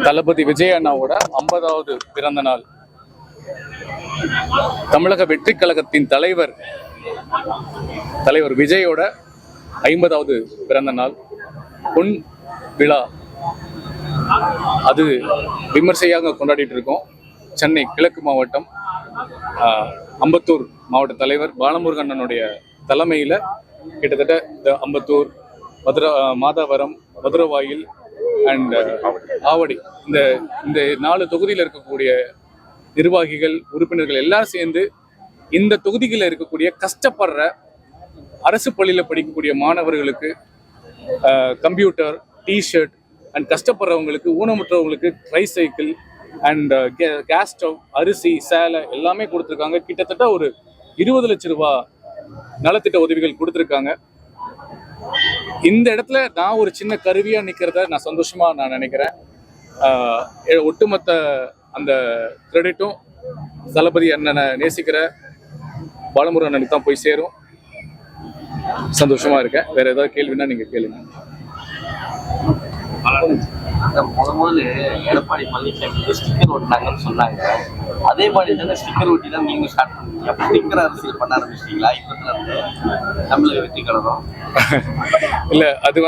தளபதி விஜய் அண்ணாவோட 50வது பிறந்த நாள். தமிழக வெற்றி கழகத்தின் தலைவர் விஜயோட 50வது பிறந்த நாள் பொன் விழா. அது விமர்சையாக கொண்டாடிட்டு இருக்கோம். சென்னை கிழக்கு மாவட்டம் அம்பத்தூர் மாவட்ட தலைவர் பாலமுருகண்ணனுடைய தலைமையில் கிட்டத்தட்ட இந்த அம்பத்தூர், மாதாவரம், மதுரவாயில் அண்ட் ஆவடி இந்த 4 தொகுதியில் இருக்கக்கூடிய நிர்வாகிகள், உறுப்பினர்கள் எல்லாம் சேர்ந்து இந்த தொகுதிகளில் இருக்கக்கூடிய கஷ்டப்படுற அரசு பள்ளியில் படிக்கக்கூடிய மாணவர்களுக்கு கம்ப்யூட்டர், டிஷர்ட் அண்ட் கஷ்டப்படுறவங்களுக்கு, ஊனமுற்றவங்களுக்கு ட்ரைசைக்கிள் அண்ட் கேஸ் ஸ்டவ், அரிசி, சேலை எல்லாமே கொடுத்துருக்காங்க. கிட்டத்தட்ட ஒரு 20 லட்சம் ரூபாய் நலத்திட்ட உதவிகள் கொடுத்துருக்காங்க. இந்த இடத்துல நான் ஒரு சின்ன கருவியாக நிற்கிறத நான் சந்தோஷமாக நினைக்கிறேன். ஒட்டுமொத்த அந்த கிரெடிட்டும் தளபதி அண்ணனை நேசிக்கிற பாலமுருகன் அண்ணனுக்கு தான் போய் சேரும். சந்தோஷமா இருக்கேன். வேற ஏதாவது கேள்வின்னா நீங்க கேளுங்க. முதல்ல எடப்பாடி பழனிசாமி ஸ்டிக்கர் ஓட்டினாங்கன்னு சொன்னாங்க. அதே மாதிரி தானே ஸ்டிக்கர் ஓட்டி தான் நீங்க ஸ்டார்ட் பண்ணீங்க. ஸ்டிக்கர் அரசியல் பண்ண ஆரம்பிச்சிட்டீங்களா இப்பத்துல இருந்து தமிழக வெற்றி கழகம்? இல்ல, அது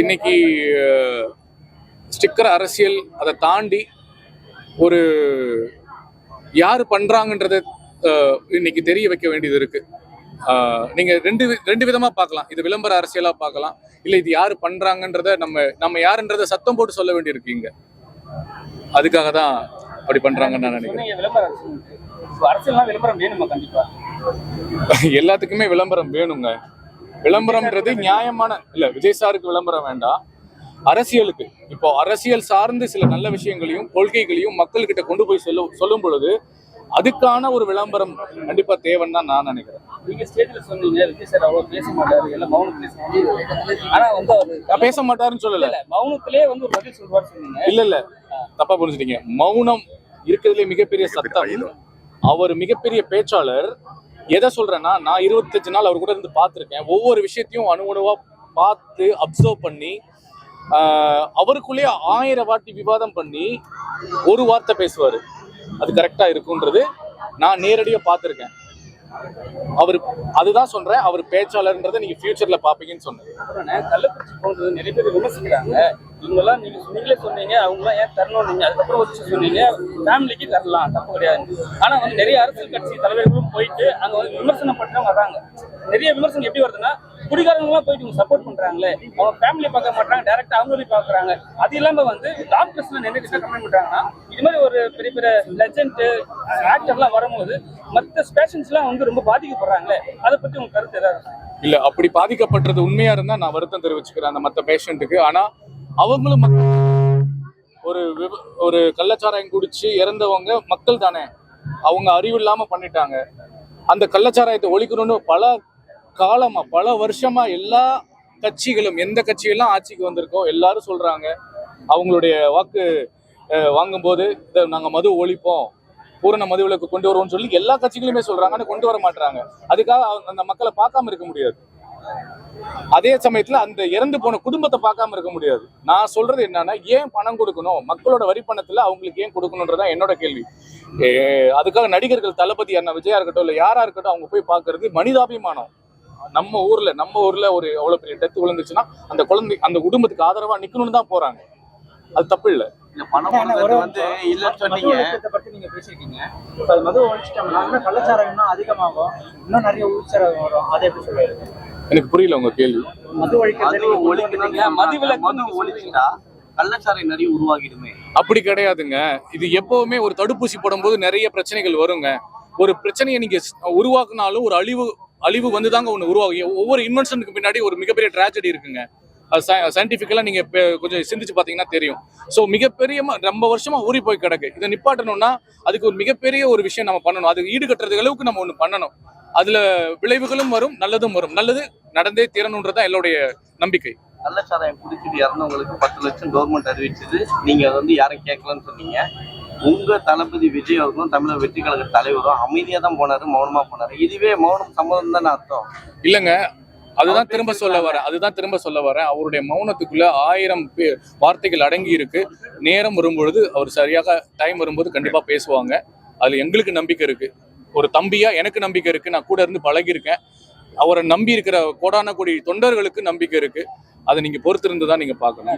இன்னைக்கு ஸ்டிக்கர் அரசியல் அதை தாண்டி ஒரு யாரு பண்றாங்கன்றத இன்னைக்கு தெரிய வைக்க வேண்டியது இருக்கு. நீங்க ரெண்டு விதமா பார்க்கலாம். இது விளம்பர அரசியலா பார்க்கலாம், இல்ல இது யாரு பண்றாங்கன்றத நம்ம யாருன்றத சத்தம் போட்டு சொல்ல வேண்டியிருக்கு. இங்க அதுக்காக தான் அப்படி பண்றாங்கன்னு நான் நினைக்கிறேன். எல்லாத்துக்குமே விளம்பரம் வேணுங்க. விளம்பரம்ன்றது நியாயமான இல்ல. விஜய் சாருக்கு விளம்பரம் வேண்டாம், அரசியலுக்கு. இப்போ அரசியல் சார்ந்து சில நல்ல விஷயங்களையும் கொள்கைகளையும் மக்கள்கிட்ட கொண்டு போய் சொல்லும் பொழுது அதுக்கான ஒரு விளம்பரம் கண்டிப்பா தேவைன்னு தான் நான் நினைக்கிறேன். நீங்க ஸ்டேஜ்ல சொன்னீங்க விஜய் சார் அவர் பேச மாட்டாரு, எல்லாம் மௌனம் பேசுவாங்க. ஆனா அவர் பேச மாட்டாருன்னு சொல்லல, மௌனத்திலே ஒரு பதில் சொல்வார் சொன்னீங்க. இல்ல தப்பா புரிஞ்சுட்டீங்க. மௌனம் இருக்கிறதுலே மிகப்பெரிய சத்தம். அவர் மிகப்பெரிய பேச்சாளர். எதை சொல்றேன்னா, நான் 25 நாள் அவர் கூட இருந்து பார்த்துருக்கேன். ஒவ்வொரு விஷயத்தையும் அணுவா பார்த்து அப்சர்வ் பண்ணி அவருக்குள்ளேயே 1000 வாட்டி விவாதம் பண்ணி ஒரு வார்த்தை பேசுவாரு. அது கரெக்டா இருக்குன்றது நான் நேரடியா பார்த்துருக்கேன். அதுதான் சொல்றேன், அவர் பேச்சாளர்ன்றதை நீங்க ஃபியூச்சர்ல பாப்பீங்கன்னு சொன்னேன். கள்ளக்குறிச்சி போன்றது நிறைய பேர் விமர்சிக்கிறாங்க. இவங்கெல்லாம் நீங்களே சொன்னீங்க, அவங்களாம் ஏன் தரணும் நீங்க அதுக்கப்புறம் வச்சு சொன்னீங்க ஃபேமிலிக்கு தரலாம், தப்பு கிடையாது. ஆனா நிறைய அரசியல் கட்சி தலைவர்களும் போயிட்டு அங்க விமர்சனம் பண்றவங்க வராங்க. நிறைய விமர்சனம் எப்படி வருதுன்னா, குடிகாரங்களாம் போயிட்டு இவங்க சப்போர்ட் பண்றாங்களே, அவங்க ஃபேமிலியை பார்க்க மாட்டாங்க, டைரக்டா அவங்களே பாக்குறாங்க. அது இல்லாம டாக்டர்ஸ்ல நிறைய விஷயம் கமெண்ட் பண்றாங்கன்னா, இது மாதிரி ஒரு பெரிய பெரிய லெஜண்ட் ஆக்டர்லாம் வரும்போது மற்ற பேஷண்ட்ஸ் எல்லாம் ரொம்ப பாதிக்கப்படுறாங்களே, அதை பத்தி உங்க கருத்து ஏதாவது? இல்ல, அப்படி பாதிக்கப்பட்டது உண்மையா இருந்தா நான் வருத்தம் தெரிவிச்சுக்கிறேன் அந்த மற்ற பேஷண்ட்டுக்கு. ஆனா அவங்களும் ஒரு கள்ளச்சாராயம் குடிச்சு இறந்தவங்க மக்கள் தானே, அவங்க அறிவு இல்லாம பண்ணிட்டாங்க. அந்த கள்ளச்சாராயத்தை ஒழிக்கணும்னு பல வருஷமா எல்லா கட்சிகளும், எந்த கட்சியெல்லாம் ஆட்சிக்கு வந்திருக்கோ எல்லாரும் சொல்றாங்க. அவங்களுடைய வாக்கு வாங்கும்போது நாங்க மது ஒழிப்போம், பூரண மது விலக்கு கொண்டு வருவோம்னு சொல்லி எல்லா கட்சிகளுமே சொல்றாங்க. ஆனா கொண்டு வர மாட்டாங்க. அதுக்காக அந்த மக்களை பார்க்காம இருக்க முடியாது. அதே சமயத்துல அந்த இறந்து போன குடும்பத்தை பார்க்காம இருக்க முடியாது. நான் சொல்றது என்னன்னா, ஏன் பணம் கொடுக்கணும், மக்களோட வரி பணத்துல அவங்களுக்கு ஏன் கொடுக்கணும்ன்றதான் என்னோட கேள்வி. அதுக்காக நடிகர்கள் தளபதி அண்ணா விஜயா இருக்கட்டும், இல்ல யாரா இருக்கட்டும், அவங்க போய் பாக்குறது மனிதாபிமானம். நம்ம ஊர்ல ஒரு அவ்வளவு பெரிய டெத் விழுந்துச்சுன்னா அந்த குழந்தை, அந்த குடும்பத்துக்கு ஆதரவா நிக்கணும்னு தான் போறாங்க. அது தப்பு இல்ல. எனக்கு புரியல உங்க கேள்வி. அப்படி கிடையாதுங்க. இது எப்பவுமே ஒரு தடுப்பூசி போடும் போது நிறைய பிரச்சனைகள் வருங்க. ஒரு பிரச்சனையை நீங்க உருவாக்குனாலும் ஒரு அழிவு வந்துதாங்க ஒண்ணு உருவாகும். ஒவ்வொரு இன்வென்ஷனுக்கு பின்னாடி ஒரு மிகப்பெரிய டிராஜடி இருக்குங்க. சயின்டிபிக்கலா நீங்க கொஞ்சம் சிந்திச்சு பாத்தீங்கன்னா தெரியும். ஸோ மிகப்பெரிய ரொம்ப வருஷமா ஊறி போய் கிடக்கு. இதை நிப்பாட்டணும்னா அதுக்கு ஒரு மிகப்பெரிய ஒரு விஷயம் நம்ம பண்ணணும். அது ஈடுகட்டுறது அளவுக்கு நம்ம ஒண்ணு பண்ணணும். அதுல விளைவுகளும் வரும், நல்லதும் வரும். நல்லது நடந்தே தீரணும்ன்றதான் என்னுடைய நம்பிக்கை. கள்ளச்சாராயம் குடிச்சிட்டு இறந்தவங்களுக்கு 10 லட்சம் கவர்மெண்ட் அறிவிச்சது. நீங்க யாரும் கேட்கலன்னு சொன்னீங்க. உங்க தளபதி விஜய் அவர்களும் தமிழக வெற்றி கழக தலைவரும் அமைதியா தான் போனாரு, மௌனமா போனாரு. இதுவே மௌனம் சம்மதம் தானே அர்த்தம்? இல்லைங்க, அதுதான் திரும்ப சொல்ல வரேன் அவருடைய மௌனத்துக்குள்ள 1000 வார்த்தைகள் அடங்கி இருக்கு. நேரம் வரும்பொழுது அவர் சரியாக டைம் வரும்போது கண்டிப்பா பேசுவாங்க. அதுல எங்களுக்கு நம்பிக்கை இருக்கு. ஒரு தம்பியா எனக்கு நம்பிக்கை இருக்கு. நான் கூட இருந்து பழகியிருக்கேன். அவரை நம்பி இருக்கிற கோடான கோடி தொண்டர்களுக்கு நம்பிக்கை இருக்கு. அதை நீங்க பொறுத்திருந்து தான் நீங்க பார்க்கணும்.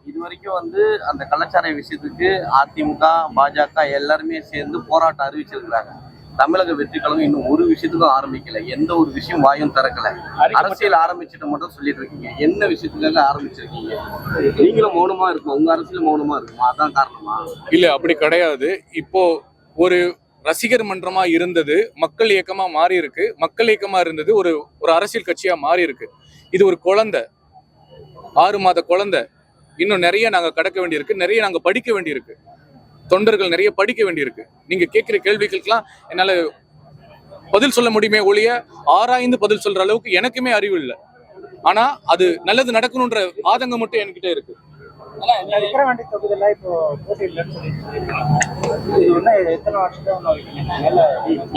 இது வரைக்கும் வந்து அந்த கள்ளச்சாராய விஷயத்துக்கு அதிமுக, பாஜக எல்லாருமே சேர்ந்து போராட்டம் அறிவிச்சிருக்கிறாங்க. தமிழக வெற்றி கழகம் இன்னும் ஒரு விஷயத்துக்கும் ஆரம்பிக்கல. எந்த ஒரு விஷயம் வாயும் திறக்கல. அரசியல் ஆரம்பிச்சுட்டு மட்டும் சொல்லிட்டு இருக்கீங்க. என்ன விஷயத்துக்காக ஆரம்பிச்சிருக்கீங்க? நீங்களும் மௌனமா இருக்கும், உங்க அரசியல் மௌனமா இருக்குமா? அதான் காரணமா? இல்ல, அப்படி கிடையாது. இப்போ ஒரு ரசிகர் மன்றமா இருந்தது மக்கள் இயக்கமா மாறி இருக்கு. மக்கள் இயக்கமா இருந்தது ஒரு அரசியல் கட்சியா மாறி இருக்கு. இது ஒரு குழந்தை, 6 மாத குழந்தை. இன்னும் நிறைய நாங்க கடக்க வேண்டியிருக்கு, நிறைய நாங்க படிக்க வேண்டியிருக்கு. தொண்டர்கள் நிறைய படிக்க வேண்டியிருக்கு. நீங்க கேட்கிற கேள்விகளுக்கெல்லாம் என்னால பதில் சொல்ல முடியுமே ஒழிய ஆராய்ந்து பதில் சொல்ற அளவுக்கு எனக்குமே அறிவு இல்லை. ஆனா அது நல்லது நடக்கணும்ன்ற ஆதங்கம் மட்டும் என்கிட்ட இருக்கு.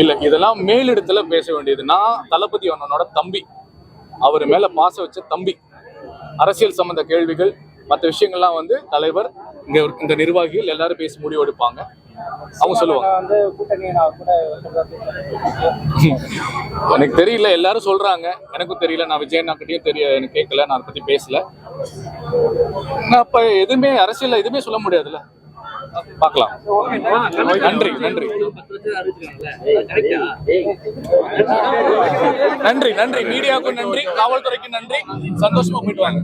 இல்ல, இதெல்லாம் மேலிடத்துல பேச வேண்டியது. நான் தளபதி அண்ணனோட தம்பி, அவர் மேல பாசம் வச்ச தம்பி. அரசியல் சம்பந்த கேள்விகள் மற்ற விஷயங்கள்லாம் வந்து தலைவர் இந்த நிர்வாகிகள் எல்லாரும் பேசி முடிவு எடுப்பாங்க. அவங்க சொல்லுவாங்க. எனக்கு தெரியல, எல்லாரும் சொல்றாங்க, எனக்கும் தெரியல. நான் விஜயண்ணாக்கிட்டையும் எனக்கு கேட்கல, நான் அதை பத்தி பேசல. நான் அப்ப எதுவுமே அரசியல் எதுவுமே சொல்ல முடியாதுல்ல. பார்க்கலாம். நன்றி நன்றி நன்றி நன்றி மீடியாவுக்கும் நன்றி, காவல்துறைக்கு நன்றி. சந்தோஷமா போயிட்டு வாங்க.